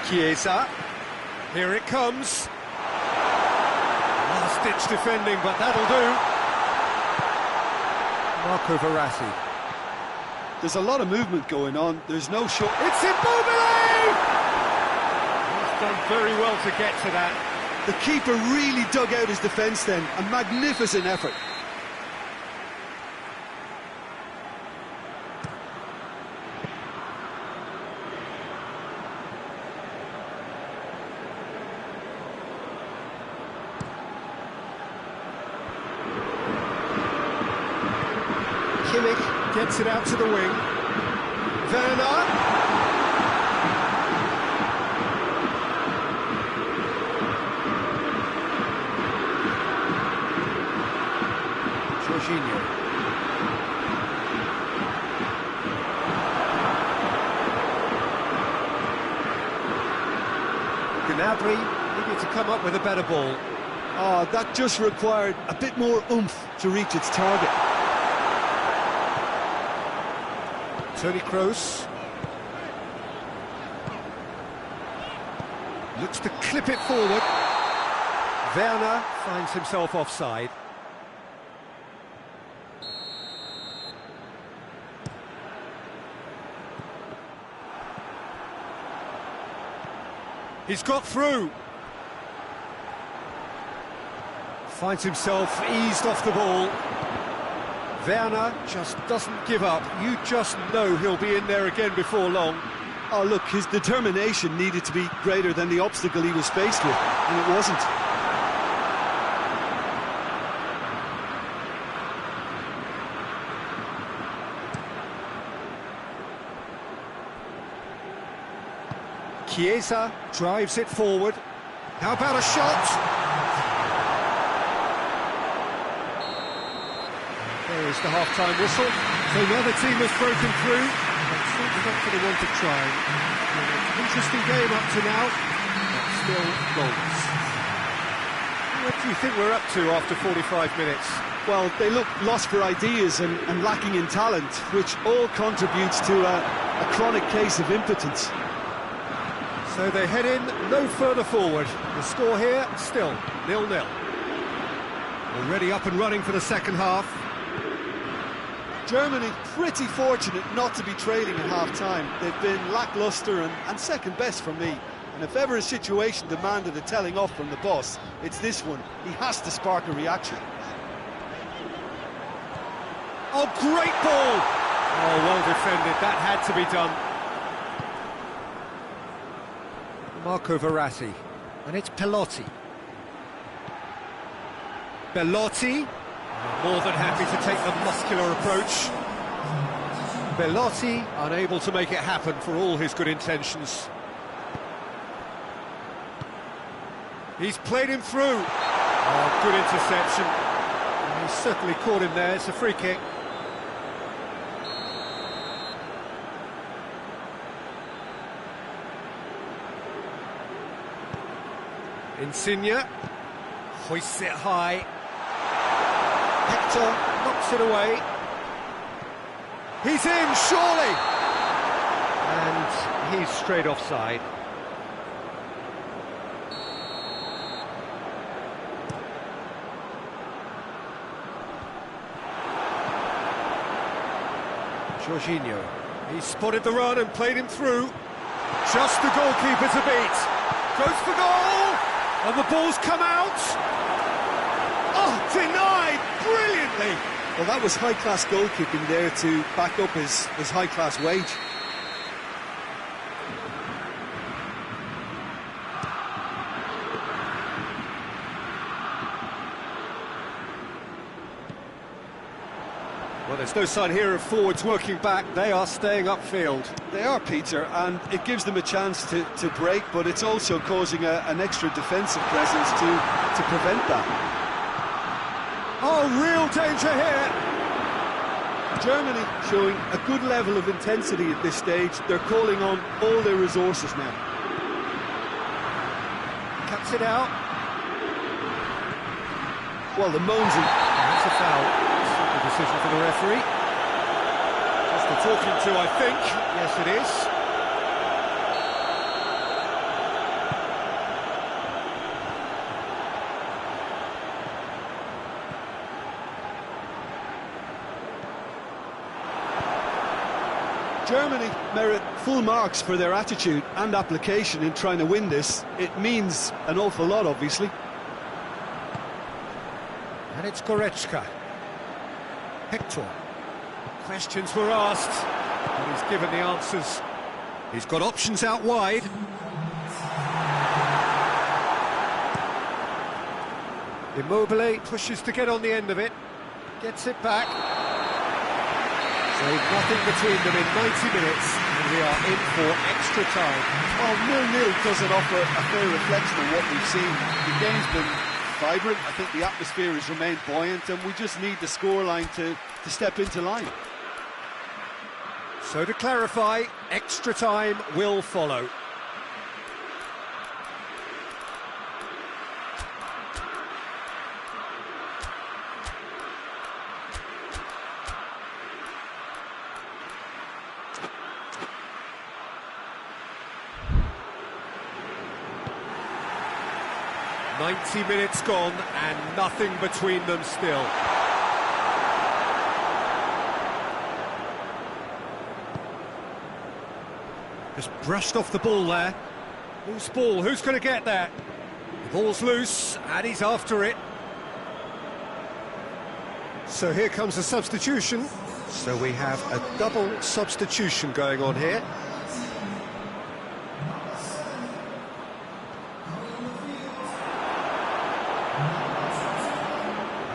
Chiesa. Here it comes. Last-ditch defending, but that'll do. Marco Verratti. There's a lot of movement going on. There's no shot. It's Immobile! He's done very well to get to that. The keeper really dug out his defence then. A magnificent effort. Kimmich gets it out to the wing. Werner. Jorginho. Gnabry needed to come up with a better ball. Oh, that just required a bit more oomph to reach its target. Toni Kroos looks to clip it forward. Werner finds himself offside. He's got through. Finds himself eased off the ball. Werner just doesn't give up. You just know he'll be in there again before long. Oh, look, his determination needed to be greater than the obstacle he was faced with, and it wasn't. Chiesa drives it forward. How about a shot? There is the half-time whistle. So now the team has broken through. It's certainly not going to want to try. Interesting game up to now, but still goals. What do you think we're up to after 45 minutes? Well, they look lost for ideas and lacking in talent, which all contributes to a chronic case of impotence. So they head in no further forward. The score here, still 0-0. Already up and running for the second half. Germany pretty fortunate not to be trailing at half-time. They've been lacklustre and second best for me. And if ever a situation demanded a telling off from the boss, it's this one. He has to spark a reaction. Oh, great ball! Oh, well defended. That had to be done. Marco Verratti. And it's Pelotti. Belotti. More than happy to take the muscular approach. Belotti unable to make it happen for all his good intentions. He's played him through. Oh, good interception. And he's certainly caught him there. It's a free kick. Insigne hoists it high. Hector knocks it away. He's in, surely! And he's straight offside. Jorginho. He spotted the run and played him through. Just the goalkeeper to beat. Goes for goal! And the ball's come out! Oh, denied brilliantly! Well, that was high-class goalkeeping there to back up his high-class wage. Well, there's no sign here of forwards working back. They are staying upfield. They are, Peter, and it gives them a chance to break, but it's also causing an extra defensive presence to prevent that. Oh, real danger here. Germany showing a good level of intensity at this stage. They're calling on all their resources now. Cuts it out. Well, the moans... That's a foul. Simple decision for the referee. Just a talking to, I think. Yes, it is. Germany merit full marks for their attitude and application in trying to win this. It means an awful lot, obviously. And it's Goretzka. Hector. Questions were asked, and he's given the answers. He's got options out wide. Immobile pushes to get on the end of it. Gets it back. So nothing between them in 90 minutes, and we are in for extra time. Well, 0-0 doesn't offer a fair reflection of what we've seen. The game's been vibrant. I think the atmosphere has remained buoyant, and we just need the scoreline to step into line. So to clarify, extra time will follow. "90 minutes gone and nothing between them still." Just brushed off the ball there. Loose ball, who's going to get that? The ball's loose and he's after it. So here comes a substitution. So we have a double substitution going on here.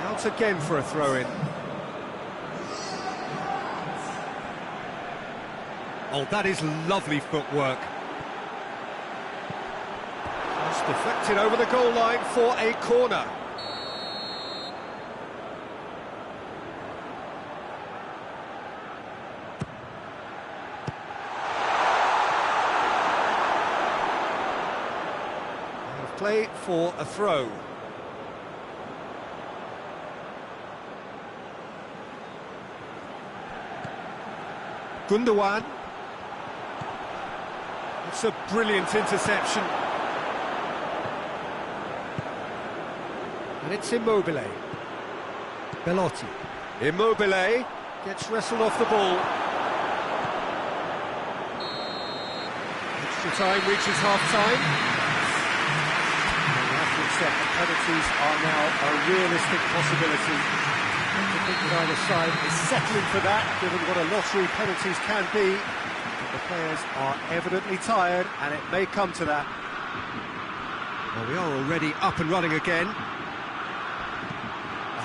Out again for a throw-in. Oh, that is lovely footwork. Just deflected over the goal line for a corner. Out of play for a throw. Gundogan. It's a brilliant interception. And it's Immobile. Belotti. Immobile gets wrestled off the ball. Extra time reaches half-time. And we have to accept that penalties are now a realistic possibility. I think that either side is settling for that, given what a lottery penalties can be. The players are evidently tired, and it may come to that. Well, we are already up and running again.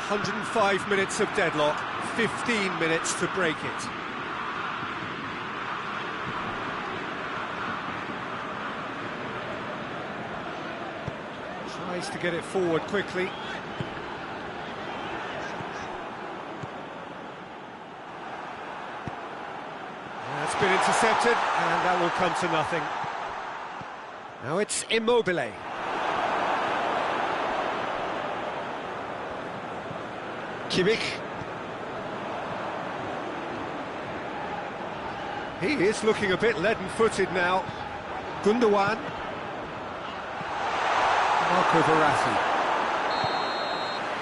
105 minutes of deadlock, 15 minutes to break it. Tries to get it forward quickly. That's been intercepted, and that will come to nothing. Now it's Immobile. Kimmich. He is looking a bit leaden-footed now. Gundogan. Marco Verratti.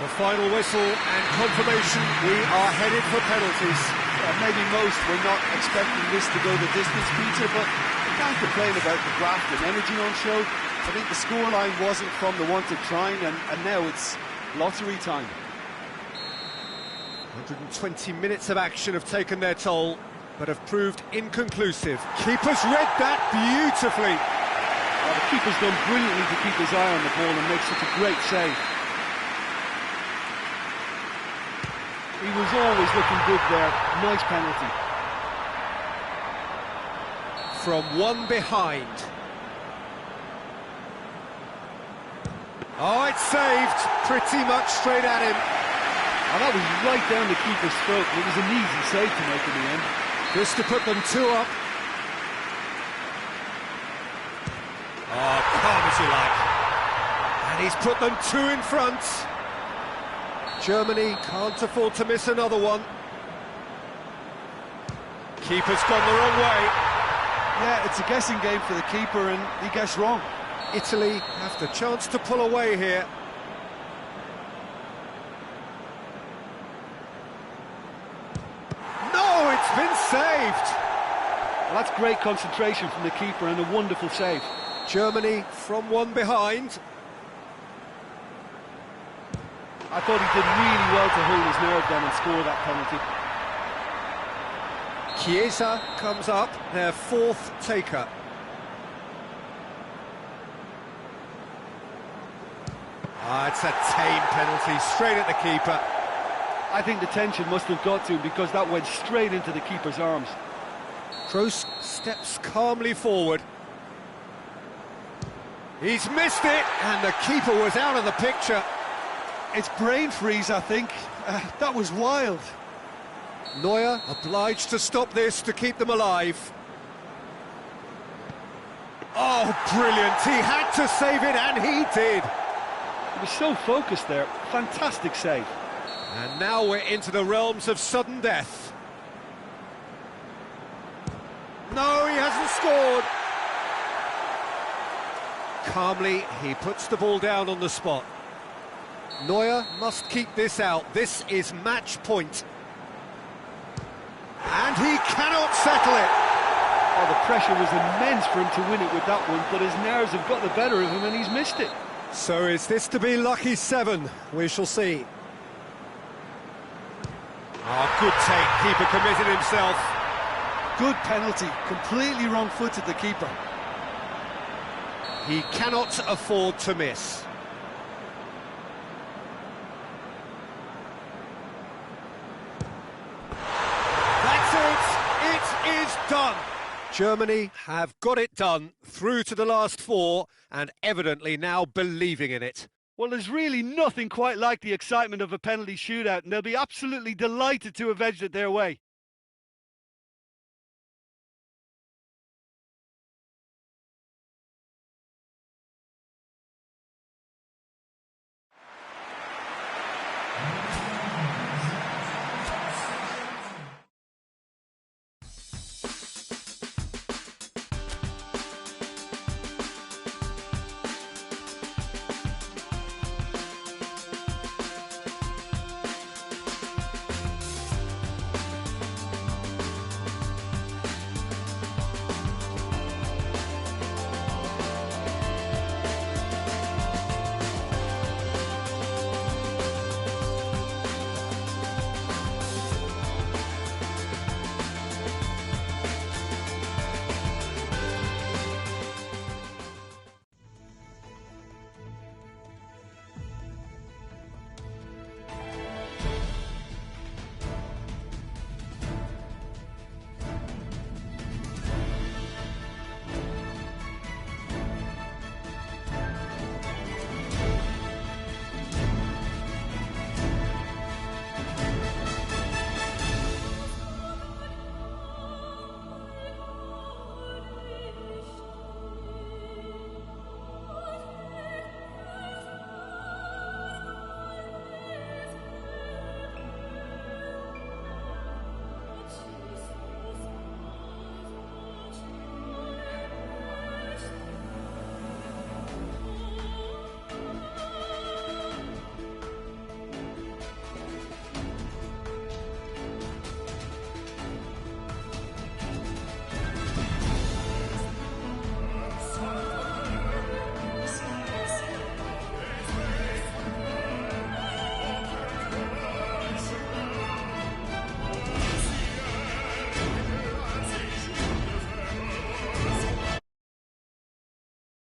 The final whistle and confirmation, we are headed for penalties. Maybe most were not expecting this to go the distance, Peter, but I can't complain about the graft and energy on show. I think the scoreline wasn't from the wanted trying, and now it's lottery time. 120 minutes of action have taken their toll, but have proved inconclusive. Keeper's read that beautifully. Well, the keeper's done brilliantly to keep his eye on the ball and make such a great save. He was always looking good there. Nice penalty. From one behind. Oh, it's saved. Pretty much straight at him. Oh, that was right down the keeper's throat. It was an easy save to make in the end. Just to put them 2 up. Oh, calm as you like. And he's put them 2 in front. Germany can't afford to miss another one. Keeper's gone the wrong way. Yeah, it's a guessing game for the keeper, and he guessed wrong. Italy have the chance to pull away here. No, it's been saved. Well, that's great concentration from the keeper and a wonderful save. Germany from one behind. I thought he did really well to hold his nerve then and score that penalty. Chiesa comes up, their 4th taker. It's a tame penalty, straight at the keeper. I think the tension must have got to him because that went straight into the keeper's arms. Kroos steps calmly forward. He's missed it, and the keeper was out of the picture. It's brain freeze, I think. That was wild. Neuer obliged to stop this to keep them alive. Oh, brilliant. He had to save it, and he did. He was so focused there. Fantastic save. And now we're into the realms of sudden death. No, he hasn't scored. Calmly, he puts the ball down on the spot. Neuer must keep this out. This is match point. And he cannot settle it. Oh, the pressure was immense for him to win it with that one, but his nerves have got the better of him and he's missed it. So is this to be lucky 7? We shall see. Oh, good take. Keeper committed himself. Good penalty. Completely wrong-footed, the keeper. He cannot afford to miss. That's it! It is done! Germany have got it done, through to the last 4, and evidently now believing in it. Well, there's really nothing quite like the excitement of a penalty shootout, and they'll be absolutely delighted to have edged it their way.